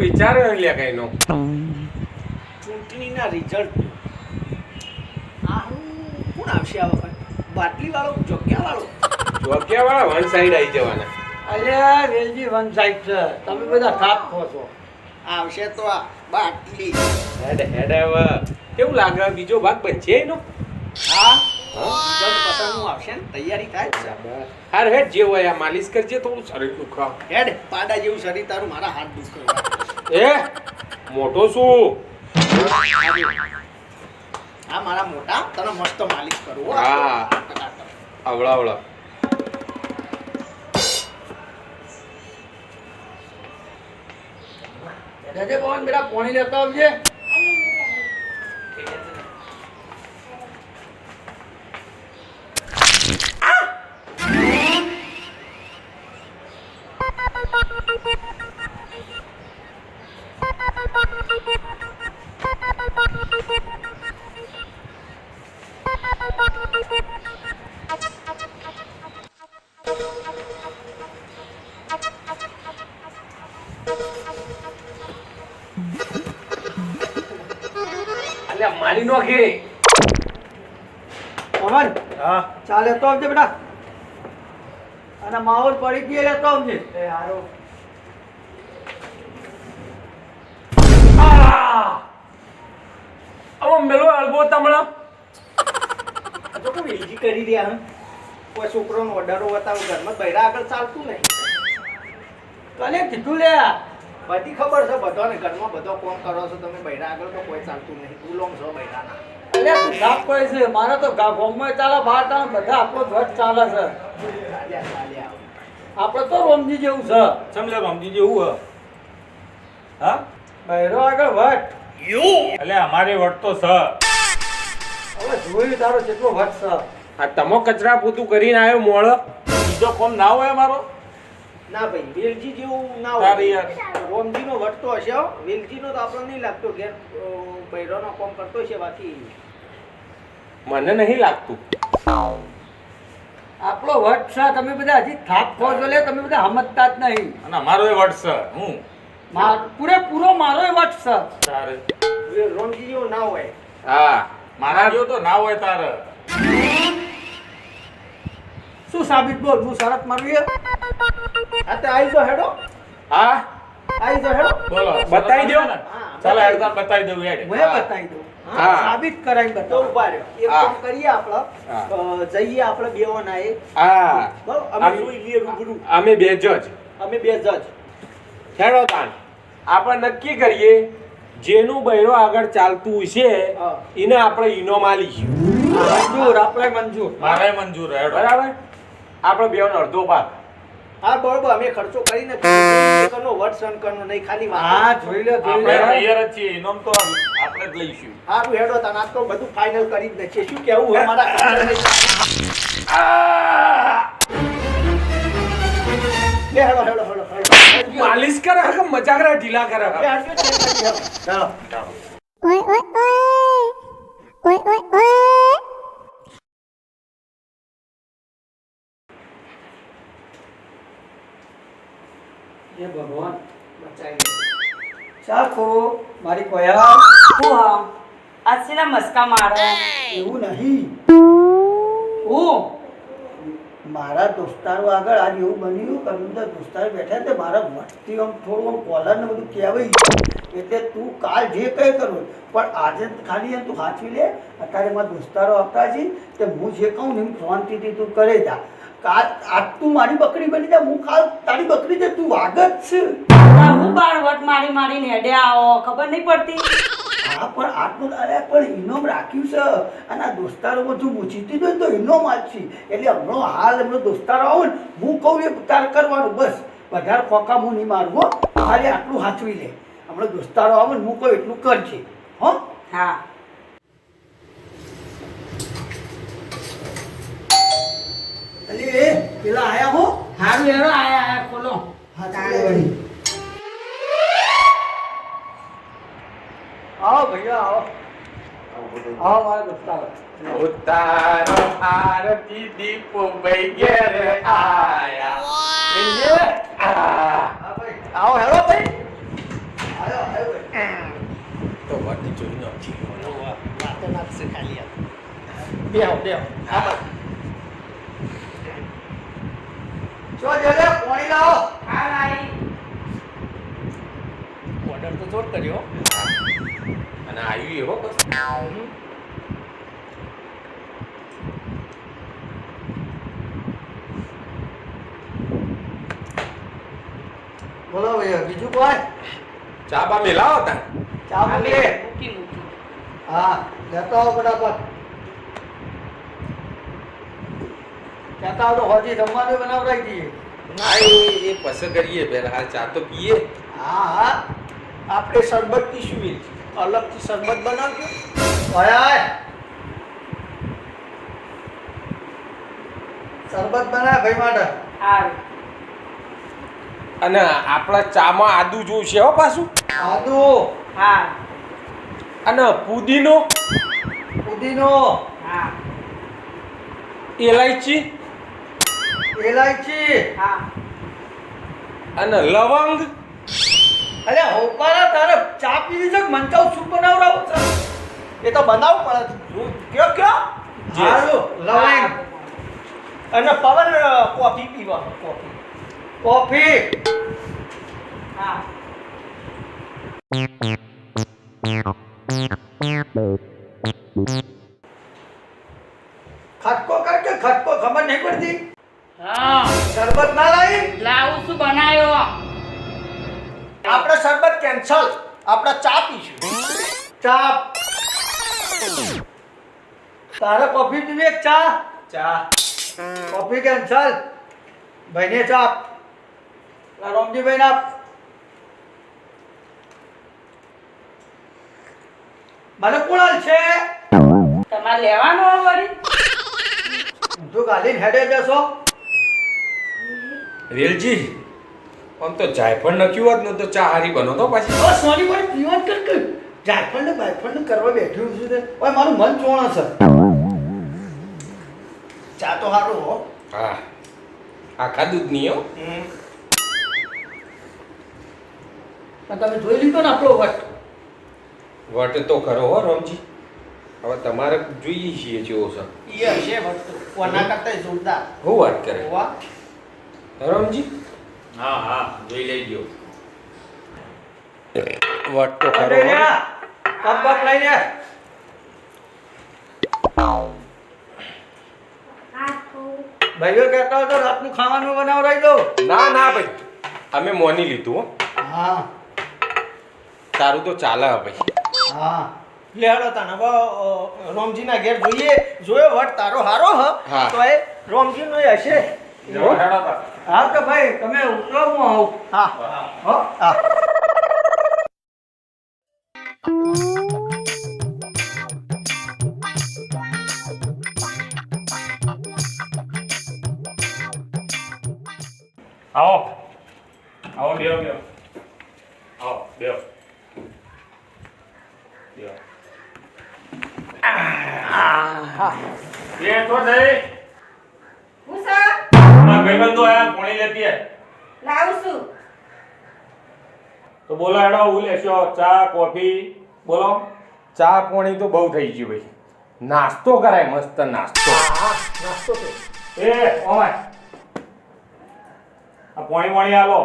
વિચારે લ્યા કઈનો ચૂંટણીના રિઝલ્ટ આ કોણ આવશે આ વખત બાટલી વાળો જગ્યા વાળો વાળા વન સાઈડ આવી જવાના. અલ્યા વેલજી વન સાઈડ છે, તમે બધા થાપ ખો છો. આવશે તો આ બાટલી હેડ હવે કેવું લાગે બીજો ભાગ બનશે એનો? હા રિઝલ્ટ પતાનું આવશે ને તૈયારી થાય હાર હેડ જે હોય આ માલિશ કરજે થોડું શરીર દુખાવ. હેડ પાડા જેવું શરીર તારું મારા હાથ દુખે એ મોટો શું આ મારા મોટા તને મસ્ત માલિશ કરું હો. હા આવડા જજે પવન બેટા પાણી લેતા આવજે. અલ્યા મારી નોખે. પવન હા ચા લેતો આવજે બેટા, અને માહોલ પડી ગયો લેતો આવજે. એ હારો આવો મેલો અળબો તમણો તો કોઈ વેલજી કરી રહ્યા હે કોઈ છોકરોનો ઓર્ડરો બતાવો ઘરમાં બૈરા આગળ ચાલતું નહીં કને કીધું લે? બધી ખબર છે બધાને ઘરમાં બધો કોમ કરો છો તમે બૈરા આગળ તો કોઈ ચાલતું નહીં ગુલામ છો બૈરાના અલ્યા તું ગાપ કોઈ છે, મારે તો ગામમાં ચાલે બહાર ચાલે બધા આપણો ધ્વજ ચાલે છે. આપણે તો રોમજી જેવું છે. સમલે રમજી જેવું હા બહેરો આગળ વટ. એટલે અમારે વટ તો સ હવે જોયું તારો કેટલો વટ છે. આ તમો કચરા પોતું કરીને આવ્યો મોળ. બીજો કોમ ના હોય અમારો ના ભાઈ વેલજી જેવું ના તારી હોય યાર. રોમજીનો વટ તો હશે હો. વેલજીનો તો આપણને નહીં લાગતો ઘેર બૈરોનો કોમ કરતો છે બાકી મને નહીં લાગતું. આપણો વટ છે, તમે બધા હજી થાપ ખો છો લે, તમે બધા સમજતા જ નહીં. અને અમારો એ વટ છે હું પૂરેપૂરો મારો વટ છે. તારે રોમજી જેવું ના હોય હા મારા જેવો તો ના હોય તારે શું સાબિત બોલ, હું શરત મારું એ? હા તો આવી જો હેડો હા આવી જો હેડો બોલો બતાવી દો. ચાલો એકદમ બતાવી દઉં યાર હું એ બતાવી દઉં. હા. સાબિત કરાવી તો બતાવું. ઉભા રહ્યો એક હા. કામ કરીએ આપણે જઈએ આપણે બેઓના એ હા બરાબર અમે જોઈ લઈએ રૂબરૂ અમે બે જજ અમે બે જજ હેડો તાન આપણે નક્કી કરીએ જેનું બૈરો આગળ ચાલતું છે હા. એને આપણે ઇનામ આલીશું. મંજૂર, આપણે મંજૂર. મારે મંજૂર હેડો બરાબર આપણે બેનો અડધો ભાગ. હા બરોબર અમે ખર્ચો કરીને કરનો વટ સન કરનો નહીં ખાલી હા વાત જોઈ લે, જોઈ આપણે લે. તૈયાર જ છીએ ઇનામ તો આપણે જ લઈશું હારું હેડો તને આજ તો બધું ફાઇનલ કરી જ નાખીએ શું કેવું હોય મારા લે હેડો હેડો હેડો હેડો માલિશ કરે કે મજાક કરે ઢીલા કરે લે, હેડો, ચેક કરી હેડો. ચાલો Oi, oi, oi. Oi, oi, oi. એ ભગવાન બચાવી લે. ચાખો મારી કોયા. હું હા આસીના મસ્કા મારો એવું નહીં. હું મારા દોસ્તારો આગળ આજ એવું બન્યું કે અંદર દોસ્તારો બેઠા તે મારા વટથી આમ થોડું આમ કોલર ને બધું કહેવાય એટલે તું કાલ જે કંઈ કરું પણ આજે ખાલી એમ તું સાચવી લે. અત્યારે મારા દોસ્તારો આવતા છે તે હું જે કહું ને એમ શાંતિથી તું કરે જા. કાલ આજ તું મારી બકરી બની જા, હું કાલ તારી બકરી છે, તું વાગ જ છે. હું બાર વટ મારી મારીને હેડે આવો ખબર નહીં પડતી હા પણ આટલું અરે પણ ઇનામ રાખ્યું છે અને આ દોસ્તારોમાં જો હું જીતી દઉં ને તો ઇનામ આપશે. એટલે હમણાં હાલ હમણાં દોસ્તારો આવો ને હું કહું એ તાર કરવાનું બસ. વધારે ફોકા હું નહીં મારું હો. ખાલી આટલું સાચવી લે. હમણાં દોસ્તારો આવે ને હું કહું એટલું કરજે હો. હા અલી એ પેલા આયા હો. હારું હેડો આયા ખોલો સાચવી લે વળી. આવો ભૈયા આવો. આવો મારા દોસ્તારો. ઉતારો આરતી દીપો ભાઈ ઘેર આયા. હા ભાઈ. આવો હેલો ભાઈ. બેહો બેહો હા બસ જો જલે પાણી લાવો. હા લાઈ. ઓર્ડર તો જોર કર્યો અને આવ્યું એવો પછી બોલો ભૈયા બીજું કોઈ? ચા બા મેલાવો તા ચા મૂકી. મૂકી મૂકી. હા લેતો આવો ફટાફટ. કહેતા આવો તો હોજી જમવાનું બનાવડાવી દઈએ. ના એ પસંદ કરીએ પહેલા હાલ ચા તો પીએ. હા હા આપણે શરબત પીશું વેલજી અલગથી શરબત બનાવજો ભાઈ શરબત બનાવ ભાઈ માટે. હારું. અને આપણા ચામાં આદુ જોઈશે હો પાછું. આદુ હા અને પુદીનો, પુદીનો હા એલાયચી એલાયચી હા. અને લવંગ. અરે હોપારા તારે ચા પીવી છે કે મંચાઉ સૂપ બનાવડાવું છે? એ તો બનાવવું પડે કયો કયો હારું લવિંગ અને પવન કોફી પીવાનો કોફી કોફી હા. ખટકો કર કે ખટકો ખબર નહીં પડતી. હા શરબત ના લાવી? લાવું શું બનાયો? આપણે શરબત કેન્સલ આપણે ચા પીશું ચા તારે કોફી પીવી એક ચા? ચા કોફી કેન્સલ. ભાઈને ચા આપ. રામજીભાઈને આપ. મને કોણ હાલ છે? તમારે લેવાનો વળી? ઊંધું ગાલીને હેડે જશો. રેલજી આમ તો જાયફળ નખ્યું હોત ને તો ચા હારી બનો તો પાછી. ઓ સોની મને પીવાન કર કે જાયફળ ને બાયફળ ને કરવા બેઠું છું તે ઓય મારું મન ચોણા છે. ચા તો સારું હો હા આખા દૂધની હો. અને તમે જોઈ લીધો ને આપણો વટ. વટ તો ખરો હો રામજી. હવે તમારે જોઈએ છીએ જેવો છે. એ હશે વસ્તુ કોના કરતા જોરદાર હું વાત કરે વાહ રામજી. હા હા જોઈ લેજો. વટ તો ખરો અરે હો. યા કપ કપ લઈને ભાઈઓ કહેતા હતો રાતનું ખાવાનું બનાવરાઈ દો. ના ના ભાઈ અમે મોની લીધું હો. હા તારું તો ચાલે હે ભાઈ. હા લેડો તને હવે રોમજીના ઘેર જોઈએ જોયો વટ તારો હારો હ હા. તો એ રોમજીનો હશે જવા હેડો તા. હા તો ભાઈ તમે ઉતરો હું આવું. હા હો હા આવો આવો બેહો બેહો આવો બેહો બેહો. એ તો દઈ હું સર મારા ભાઈબંધો આયા પાણી લેતી આય. લાવું છું. તો બોલો હેડો હું લેશો ચા કોફી બોલો. ચા પાણી તો બહુ થઈ ગયું ભાઈ. નાસ્તો કરાય મસ્ત નાસ્તો. નાસ્તો તો એ ઓમાય આ પાણી આલો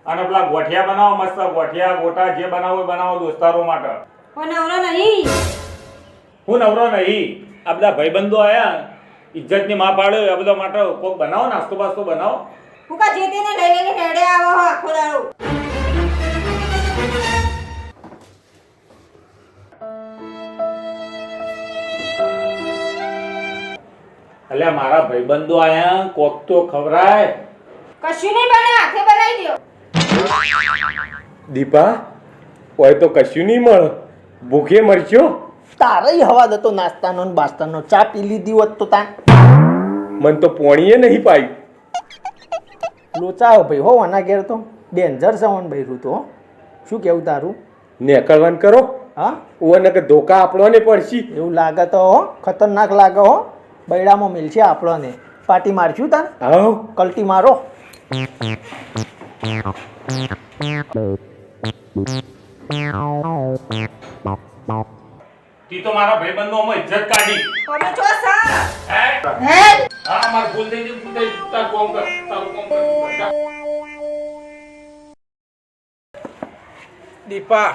અને પેલા ગોઠિયા બનાવો મસ્ત ગોઠિયા ગોટા જે બનાવો એ બનાવો દોસ્તારો માટે. પણ નવરો નહીં. હું નવરો નહીં આ બધા ભાઈબંધો આયા ઇજ્જતની માં પાડ્યો આ બધા માટે કોક બનાવો નાસ્તો બાસ્તો બનાવો. હું કા જે તેને લઈ લઈને હેડે આવો હો આખો દાડો. એટલે મારા ભાઈબંધો આયા કોક તો ખવરાય. કશું નહીં બને હાથે બનાવી દો. દીપા ઓય તો કશું નહીં મળે. ભૂખે મરજો. તારે હવા દતો નાસ્તાનો ને બાસ્તાનો ચા પી લીધી હોત તો તાન મન તો પોણીએ નહીં પાઈ. લોચા ભાઈ હો આના ઘેર તો ડેન્જર છે ઓન ભાઈ તો શું કેવું તારું નેકળવાન કરો. હા ઓને કે ધોકા આપણો ને પડશી. એવું લાગે તો હો ખતરનાક લાગે હો બૈડામાં મિલશે આપણને પાટી મારશું તાન આવ કલટી મારો તી તો મારા ભાઈબંધોમાં ઇજ્જત કાઢી. અમે છો સા હે? હે હા, માર ભૂલ થઈ ગઈ, ભૂલ થઈ ગઈ. તાર કોમ કર, તારું કોમ કર. જા. દીપા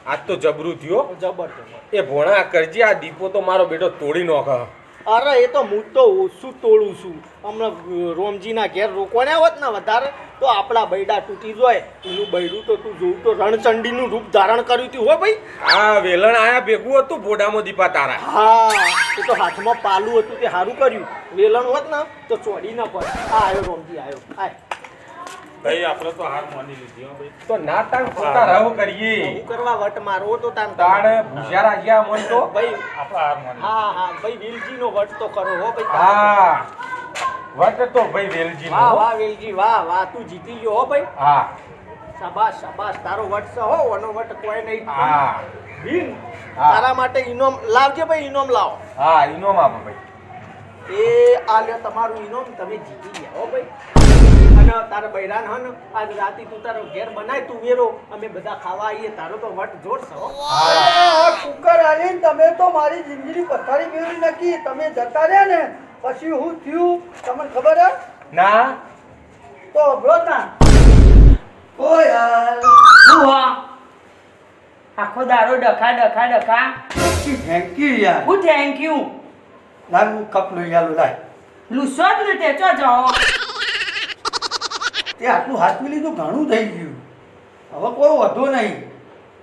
આજ તો જબરું થયો. જબરજસ્ત. એ ભોણા કરજી, આ દીપો તો મારો બેટો તોડી નોખે. અરે એ તો હું તો ઓછું તોડું છું. હમણાં રોમજીના ઘેર રોકવાના હોત ને વધારે તો આપણા બૈડા તૂટી જાય. એનું બૈડું તો તું જોઉં તો રણચંડીનું રૂપ ધારણ કર્યું હતું હો ભાઈ. આ વેલણ આયા ભેગું હતું ભોડામાં દીપા તારા. હા એ તો હાથમાં પાલું હતું તે સારું કર્યું. વેલણ હોત ને તો ચોડી ન પડે. આ આવ્યો રોમજી આવ્યો. આય ભાઈ આપણે તો હાર માની લીધી હો ભાઈ. તો ના તાણ ખોટા રવ કરીએ. હું કરવા વટ મારવો તો તાન તાણે ભૂસ્યા ગયા મન તો. ભાઈ આપણે હાર માની. હા હા ભાઈ વેલજીનો વટ તો કરો હો ભાઈ. હા વટ તો ભાઈ વેલજી વાહ નો. વાહ વેલજી વાહ વાહ તું જીતી ગયો હો ભાઈ. હા શાબાશ શાબાશ તારો વટ છે હો ઓનો વટ કોઈ નહીં. હા ભીમ હા. તારા માટે ઇનામ લાવજે ભાઈ. ઇનામ લાવો. હા ઇનામ આપો ભાઈ. એ આ લ્યો તમારું ઇનામ. તમે જીતી ગયા હો ભાઈ. અને તારા બૈરાન હન આજ રાતી તું તારો ઘેર બનાય તું વેરો અમે બધા ખાવા આવીએ. તારો તો વટ જોરશે હો. આ કુકર આલીને તમે તો મારી જિંદગી પથારી ફેરવી નાખી. તમે જતા રહ્યા ને પછી હું થયું તમને ખબર હે? ના તો અભરો ના ઓ યાર હુઆ આખો દારો ડખા ડખા ડખા થેન્ક યુ યાર. હું થેન્ક યુ લાગ હું કપ લઈ આલું લાય. લુસો જ ને તે ચો જાઓ તે આટલું હાથ મિલી તો ઘણું થઈ ગયું. હવે કોઈ વધુ નહીં.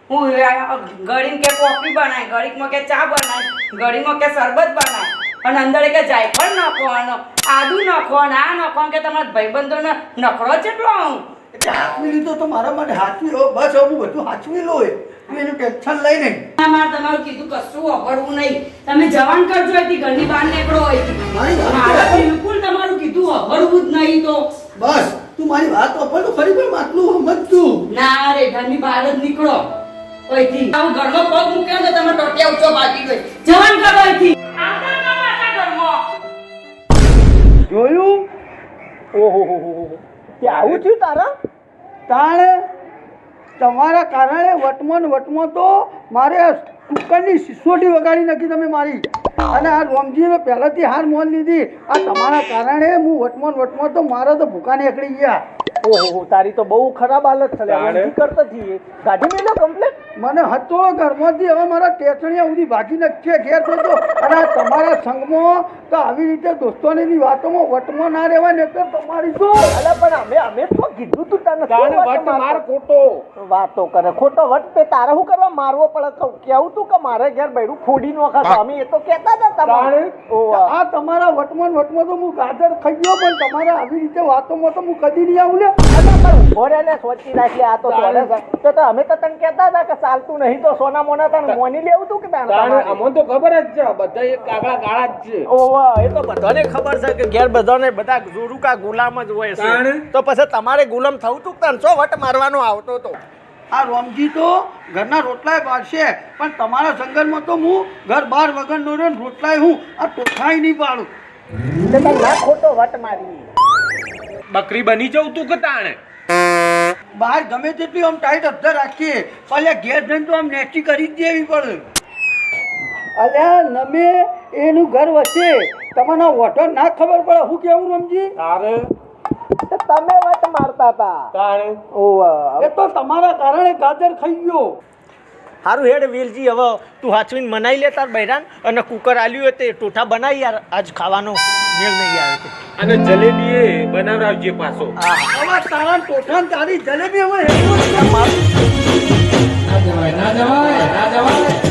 હું ગળીમાં કે કોફી બનાય, ગળીમાં કે ચા બનાય, ગળીમાં કે શરબત બનાય અને અંદર કે જાયફળ નાખવાનો, આદુ નાખવાનો, આ નાખવાનો કે તમારા ભાઈબંધોનો નખરો કેટલો હું એટલે હાથ મિલી તો મારા માટે હાથવી હો. બસ હવે હું બધું હાચવી લો. તું એનું ટેન્શન લઈ નહીં. મારે તમારું કીધું કશું વગડવું નહીં. તમે જવાન કરજો અહીંથી, ઘરની બહાર નીકળો અહીંથી. મારી વાત મારે તો- બિલકુલ તમારું કીધું વગડવું જ નહીં તો બસ તું મારી વાત વાપર તો ખરી પણ આટલું સમજતું. ના રે, ઘરની બહાર જ નીકળો અહીંથી. આવું ઘરમાં પગ મૂક્યો તો તમે ટોટિયા ઊંચો ભાગી ગઈ. જવાન કરો અહીંથી. આવતા ન પાછા ઘરમાં. જોયું ઓહો હો હો હો. તે આવું થયું તારા? તાણ તમારા કારણે વટમાં તો મારે કુકરની સિસોટી વગાડી નાખી તમે મારી. અને આ રોમજીએ પહેલાથી હાર મોન લીધી. આ તમારા કારણે હું વટમાં તો મારા તો ભૂકા નીકળી ગયા. ઓહો હો તારી તો બહુ ખરાબ હાલત છે. તાણે? કરતા છીએ ગાડી મેલો કમ્પ્લેટ. મને હતોળો ઘરમાંથી હવે મારા ટેચણીયા સુધી ભાગી નાખીએ ઘેર તો. અને આ તમારા સંગમાં તો આવી રીતે દોસ્તોની વાતોમાં વટમાં ના રહેવાય ને તો તમારી તો અલા પણ અમે તો કીધું તું તને. તાણે વટ માર ખોટો. વાતો કરે ખોટો વટ તે તારે શું કરવા મારવો પડે? કેવું તું કે મારે ઘેર બૈરું ફોડી નોખા અમે એ તો કહેતા હતા તાણે? તમારે. આ તમારા વટમાં તો હું ગાજર ખાઈ ગયો પણ તમારા આવી રીતે વાતોમાં તો હું કદી નહીં આવું લે. ઉભો રે લે, સોચી રાખી. આ તો તાણે? દોડે છે. તો અમે તો તને કહેતા હતા કે ચાલતું નહીં તો સોના મોના તને મોની લેવું તું કે તાણે તાણે તમારે? અમને તો ખબર જ છે બધા એક કાગડા ગાળા જ છે. ઓવા એ તો બધાને ખબર છે કે ઘેર બધાને બધા જોરુકા ગુલામ જ હોય તાણે? છે. તો પછી તમારે ગુલામ થવું તું તને સો વટ મારવાનો આવતો તો. આ રોમજી તો ઘરના રોટલાય પાડશે પણ તમારા સંગરમાં તો હું ઘર બાર વગરનો રહ્યો ને રોટલાય હું આ ટોઠાય નહીં પાડું. તે તને ના ખોટો વટ મારી. બકરી બની જવું તું કે તાણે? બહાર ગમે તેટલી આમ ટાઈટ અધર રાખીએ પણ ઘેર જઈને તો આમ નેચી કરી જ દેવી પડે. અલ્યા નમે એનું ઘર વચ્ચે તમને વોટો ના ખબર પડે હું કેવું રમજી? તારે તે તમે વટ મારતા હતા. તાણે ઓવા એ તો તમારા કારણે ગાજર ખાઈ ગયો. હારું હેડ વેલજી હવે તું હાચવીને મનાઈ લે તાર બૈરાન અને કુકર આલ્યું હોય તે ટોઠા બનાવી યાર. આજ ખાવાનો મેળ નહીં આવે તે. અને જલેબી એ બનાવરાવજે પાછો. હવે તારા ટોઠાને તારી જલેબી હવે હેઠું જ ના મારું. ના જવાય ના જવાય ના જવાય.